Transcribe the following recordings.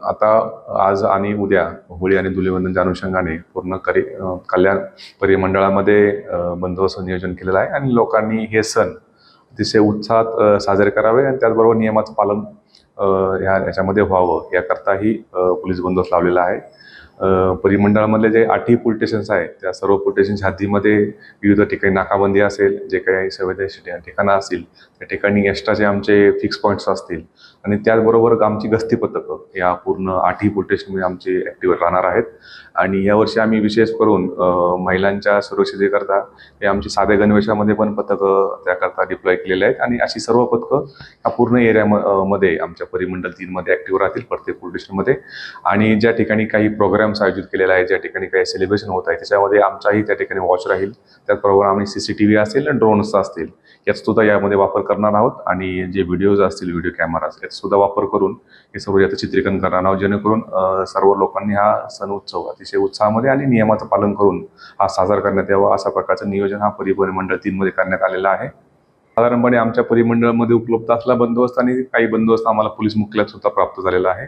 आता आज आणि उद्या होळी आणि धुलीवंदनच्या अनुषंगाने पूर्ण कल्याण परिमंडळामध्ये बंदोबस्त नियोजन केलेलं आहे आणि लोकांनी हे सण अतिशय उत्साहात साजरे करावे आणि त्याचबरोबर नियमाचं पालन याच्यामध्ये व्हावं याकरताही पोलीस बंदोबस्त लावलेला आहे. परिमंडळामधले जे 8ही पोलीस स्टेशन्स आहेत त्या सर्व पोलीस स्टेशनच्या हद्दीमध्ये विविध ठिकाणी नाकाबंदी असेल, जे काही संवेदनशील ठिकाणं असतील त्या ठिकाणी एक्स्ट्राचे आमचे फिक्स पॉईंट्स असतील आणि त्याचबरोबर आमची गस्ती पथकं या पूर्ण 8ही पोलीस स्टेशनमध्ये आमचे ॲक्टिव्ह राहणार आहेत. आणि यावर्षी आम्ही विशेष करून महिलांच्या सुरक्षितेकरता हे आमची साध्या गणवेशामध्ये पण पथकं त्याकरता डिप्लॉय केलेले आहेत आणि अशी सर्व पथकं ह्या पूर्ण एरियामध्ये आमच्या परिमंडळ 3मध्ये ॲक्टिव्ह राहतील प्रत्येक पोलीस स्टेशनमध्ये. आणि ज्या ठिकाणी काही प्रोग्राम्स आयोजित केलेले आहेत, ज्या ठिकाणी काही सेलिब्रेशन होत आहे त्याच्यामध्ये आमचाही त्या ठिकाणी वॉच राहील. त्याचबरोबर आम्ही CCTV असेल आणि ड्रोन्स असतील याचा सुद्धा यामध्ये वापर करणार आहोत आणि जे व्हिडिओज असतील, व्हिडिओ कॅमेराज याचा सुद्धा वापर करून हे सर्व याचं चित्रीकरण करणार आहोत, जेणेकरून सर्व लोकांनी हा सण उत्सव अतिशय उत्साहामध्ये आणि नियमाचं पालन करून हा साजरा करण्यात यावा अशा प्रकारचं नियोजन हा परिमंडळ 3मध्ये करण्यात आलेलं आहे. साधारणपणे आमच्या परिमंडळामध्ये उपलब्ध असलेला बंदोबस्त आणि काही बंदोबस्त आम्हाला पोलीस मुख्यालयात सुद्धा प्राप्त झालेला आहे.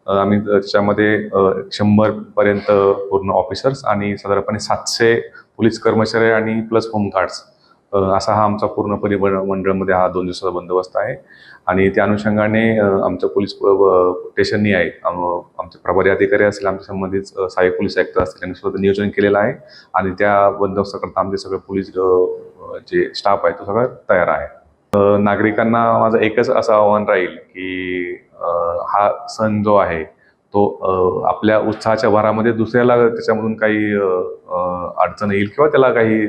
आम्ही त्याच्यामध्ये 100 पर्यंत पूर्ण ऑफिसर्स आणि साधारणपणे 700 पोलीस कर्मचारी आणि प्लस होमगार्ड्स असा हा आमचा पूर्ण परिमंडळामध्ये हा 2 दिवसाचा बंदोबस्त आहे. आणि त्या अनुषंगाने आमच्या पोलीस स्टेशननी आहे आमचे प्रभारी अधिकारी असतील, आमच्या संबंधित सहाय्यक पोलीस आयुक्त असतील यांनी सुद्धा नियोजन केलेलं आहे आणि त्या बंदोबस्ताकरता आमचे सगळे पोलीस जे स्टाफ आहे तो सगळा तयार आहे. नागरिकांना माझं एकच असं आव्हान राहील की हा सण जो आहे तो आपल्या उत्साहाच्या भरामध्ये दुसऱ्याला त्याच्यामधून काही अडचण येईल किंवा त्याला काही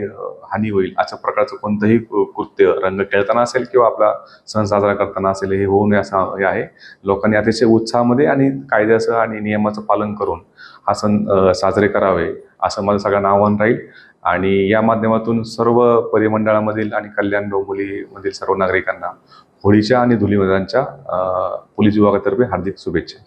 हानी होईल अशा प्रकारचं कोणतंही कृत्य रंग खेळताना असेल किंवा आपला सण साजरा करताना असेल हे होऊ नये असं हे आहे. लोकांनी अतिशय उत्साहामध्ये आणि कायद्याचं आणि नियमाचं पालन करून हा सण साजरे करावे असं माझं सगळ्यांना आव्हान राहील. आणि या माध्यमातून सर्व परिमंडळामधील आणि कल्याण डोंबिवलीमधील सर्व नागरिकांना होळीच्या आणि धुलीवंदनच्या पोलीस विभागातर्फे हार्दिक शुभेच्छा.